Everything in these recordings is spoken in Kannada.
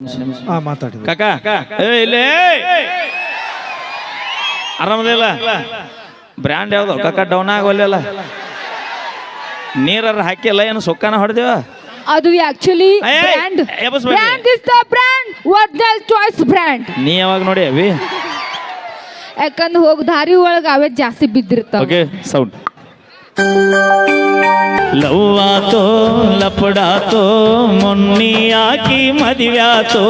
ಮಾತಾಡಿ ಕಾಕ ಇಲ್ಲೇ ಆರಾಮದಿಲ್ಲ ಬ್ರ್ಯಾಂಡ್ ಯಾವ್ದು ಕಾಕ ಡೌನ್ ಆಗೋಲ್ಲ ನೀರಾರ ಹಾಕಿಲ್ಲ ಏನು ಸೊಕ್ಕನ ಹೊಡೆದೇವ ಅದು actually brand is the brand original choice brand ನೀ ಯಾವಾಗ ನೋಡಿ ಅವಿ ಯಾಕಂದ್ರೆ ಹೋಗಿ ದಾರಿ ಒಳಗೆ ಅವೇ ಜಾಸ್ತಿ ಬಿದ್ದಿರ್ತಾವ ಓಕೆ ಸೌಂಡ್ ಲವ್ವಾತೋ ಲಪಡಾತೋ ಮೊನ್ನಿ ಹಾಕಿ ಮದುವ್ಯಾತೋ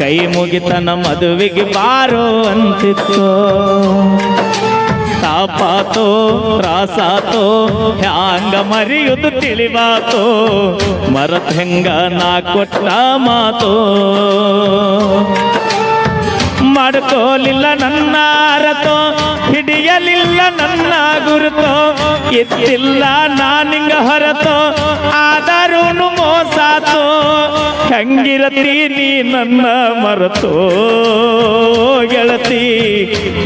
ಕೈ ಮುಗಿತನ ಮದುವೆಗೆ ಬಾರೋ ಅಂತಿತ್ತು ತಾಪಾತೋ ತ್ರಾಸಾತೋ ಹ್ಯಾಂಗ ಮರಿಯುದು ತಿಳಿವಾತೋ ಮರತ್ ಹೆಂಗ ನಾ ಕೊಟ್ಟ ಮಾತೋ ಮಾಡ್ಕೋಲಿಲ್ಲ ನನ್ನ ಅರತೋ ಹಿಡಿಯಲಿಲ್ಲ ನನ್ನ ಗುರುತೋ ಎತ್ತಿಲ್ಲ ನಾನಿಂಗ ಹೊರತೋ ಆದರೂನು ಮೋಸಾತೋ ಹೆಂಗಿರತಿ ನೀ ನನ್ನ ಮರತೋ ಗೆಳತಿ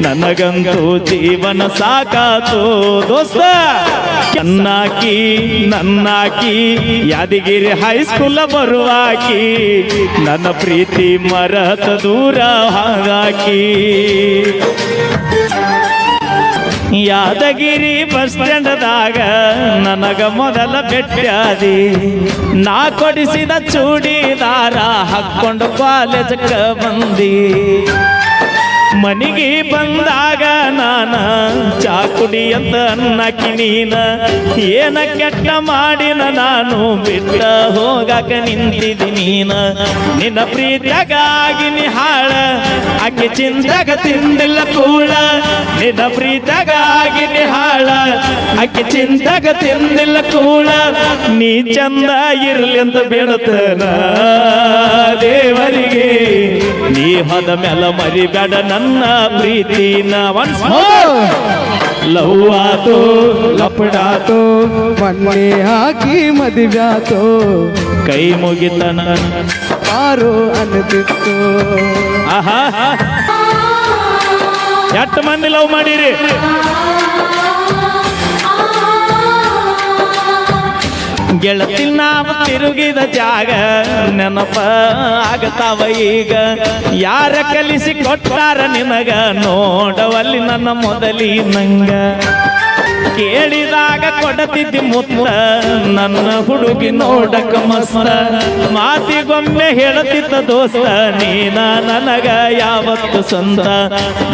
ನನಗಂತೂ ಜೀವನ ಸಾಕಾತೋ ದೋಸ್ತ ನನ್ನಾಕಿ ಯಾದಗಿರಿ ಹೈಸ್ಕೂಲ್ ಬರುವಾಕಿ ನನ್ನ ಪ್ರೀತಿ ಮರತ ದೂರ ಹಾಗಾಕಿ ಯಾದಗಿರಿ ಬಸ್ ಸ್ಟ್ಯಾಂಡ್ದಾಗ ನನಗ ಮೊದಲ ಭೇಟಿಯಾದಿ ನಾ ಕೊಡಿಸಿದ ಚೂಡಿದಾರ ಹಾಕೊಂಡು ಕಾಲೇಜಕ್ಕ ಬಂದಿ ಮನಿಗೆ ಬಂದಾಗ ನಾನ ಚಾಕುಡಿ ಅಂತ ಅನ್ನಕಿ ನೀನ ಏನ ಕೆಟ್ಟ ಮಾಡಿನ ನಾನು ಬಿಟ್ಟ ಹೋಗಾಕ ನಿಂತಿದಿ ನೀನ ನಿನ್ನ ಪ್ರೀತಿಯಾಗಿ ನೀ ಹಾಳ ಆಕೆ ಚಿಂತಾಗ ತಿಂದಿಲ್ಲ ಕೂಳ ನಿನ್ನ ಪ್ರೀತಿಯಾಗಿ ನೀ ಹಾಳ ಆಕೆ ಚಿಂತಾಗ ತಿಂದಿಲ್ಲ ಕೂಳ ನೀ ಚಂದ ಇರ್ಲಿ ಅಂತ ಬೇಡತನ ದೇವರಿಗೆ ನೀ ಹೋದ ಮೇಲ ಮರಿಬೇಡ ನನ್ನ ಪ್ರೀತಿನ ಲವ್ವಾತೋ ಲಪಡಾತೋ ಮಣ್ಣೆ ಹಾಕಿ ಮದುವ್ಯಾತೋ ಕೈ ಮುಗಿತನ ಬಾರೋ ಅನ್ನತಿತ್ತು ಆಹಾ ಎಷ್ಟು ಮಂದಿ ಲವ್ ಮಾಡಿರಿ ಗೆಳತಿ ನಾವು ತಿರುಗಿದ ಜಾಗ ನೆನಪ ಆಗತಾವ ಈಗ ಯಾರ ಕಲಿಸಿ ಕೊಟ್ಟಾರ ನಿನಗ ನೋಡವಲ್ಲಿ ನನ್ನ ಮೊದಲಿ ನಂಗ ಕೇಳಿದಾಗ ಕೊಡತಿದ್ದಿ ಮುತ್ತ ನನ್ನ ಹುಡುಗಿ ನೋಡಕ ಮಸ್ತ ಮಾತಿಗೊಮ್ಮೆ ಹೇಳುತ್ತಿದ್ದ ದೋಸ್ತ ನೀನ ನನಗ ಯಾವತ್ತು ಸ್ವಂತ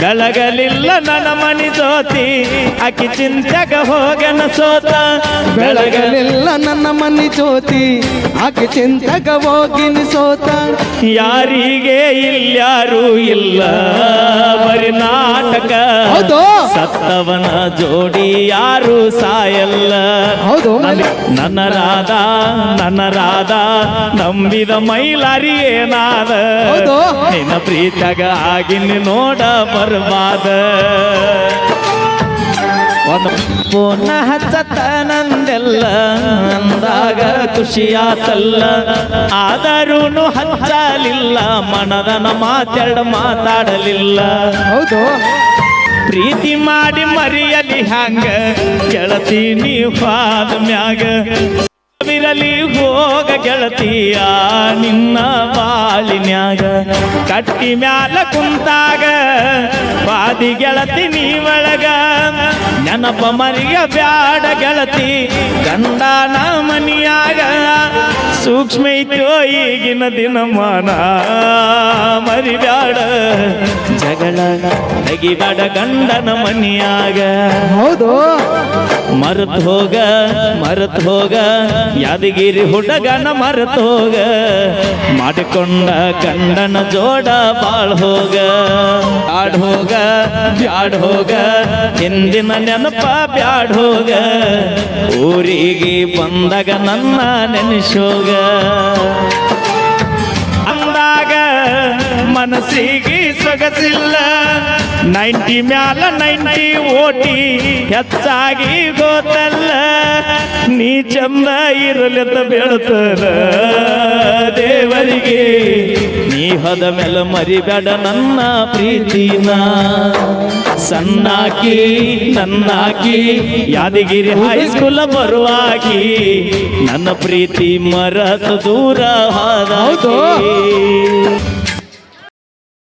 ಬೆಳಗಲಿಲ್ಲ ನನ್ನ ಮನಿ ಜ್ಯೋತಿ ಆಕಿ ಚಿಂತೆಗ ಹೋಗನ ಸೋತ ಬೆಳಗಲಿಲ್ಲ ನನ್ನ ಮನಿ ಜ್ಯೋತಿ ಆಕೆ ಚಿಂತಗ ಹೋಗಿನ ಸೋತ ಯಾರಿಗೆ ಇಲ್ಯಾರು ಇಲ್ಲ ಬರಿ ನಾಟಕ ಸತ್ತವನ ಜೋಡಿ ಯಾರು ಸಾಯಲ್ಲ ನನ್ನ ರಾಧ ನಂಬಿದ ಮೈಲಾರಿ ಏನಾದ ನಿನ್ನ ಪ್ರೀತಗ ಆಗಿನ ನೋಡ ಬರ್ಬಾದ ಪುನ ಹಚ್ಚತ ನಂದೆಲ್ಲ ಅಂದಾಗ ಖುಷಿಯಾತಲ್ಲ ಆದರೂನು ಹಚ್ಚಲಿಲ್ಲ ಮನದನ ಮಾತಾಡಲಿಲ್ಲ ಪ್ರೀತಿ ಮಾಡಿ ಮರಿಯಲಿ ಹಂಗ ಗೆಳತಿ ನೀವಾದ ಮ್ಯಾಗ ವಿರಲಿ ಹೋಗ ಗೆಳತಿಯ ನಿನ್ನ ಬಾಳಿನ್ಯಾಗ ಕಟ್ಟಿ ಮ್ಯಾಲ ಕುಂತಾಗ ಬಾದಿ ಗೆಳತಿ ನೀವಳಗ ನೆನಪ ಮರಿಯ ಬ್ಯಾಡ ಗೆಳತಿ ಗಂಡನ ಮನಿಯಾಗ ಸೂಕ್ಷ್ಮ ಐತೋ ಈಗಿನ ದಿನಮಾನ ಮರಿಬ್ಯಾಡ ಜಗಳ ತೆಗಿಬೇಡ ಗಂಡನ ಮನಿಯಾಗ ಮರೆತು ಹೋಗ ಯಾದಗಿರಿ ಹುಡುಗನ ಮರೆತು ಹೋಗ ಮಾಡಿಕೊಂಡ ಗಂಡನ ಜೋಡ ಬಾಳ್ ಹೋಗ ಬ್ಯಾಡ್ ಹೋಗ ಹಿಂದಿನ ನೆನಪ ಬ್ಯಾಡ್ ಹೋಗ ಊರಿಗೆ ಬಂದಾಗ ನನ್ನ ನೆನೆಸೋಗ ಅಂದಾಗ ಮನಸ್ಸಿಗೆ ಸೊಗಸಿಲ್ಲ 90 ಮ್ಯಾಲ 90 ಓಟಿ ಹೆಚ್ಚಾಗಿ ಗೊತ್ತಲ್ಲ ನೀ ಚಂದ ಇರಲಿ ಅಂತ ಬೇಡ್ತಾರ ದೇವರಿಗೆ ನೀ ನೀಹದ ಮೇಲೆ ಮರಿಬೇಡ ನನ್ನ ಪ್ರೀತಿನ ಸಣ್ಣಾಕಿ ನನ್ನಾಕಿ ಯಾದಗಿರಿ ಹೈಸ್ಕೂಲ್ ಬರುವಾಗಿ ನನ್ನ ಪ್ರೀತಿ ಮರತ ದೂರ ಹಾದಾಕಿ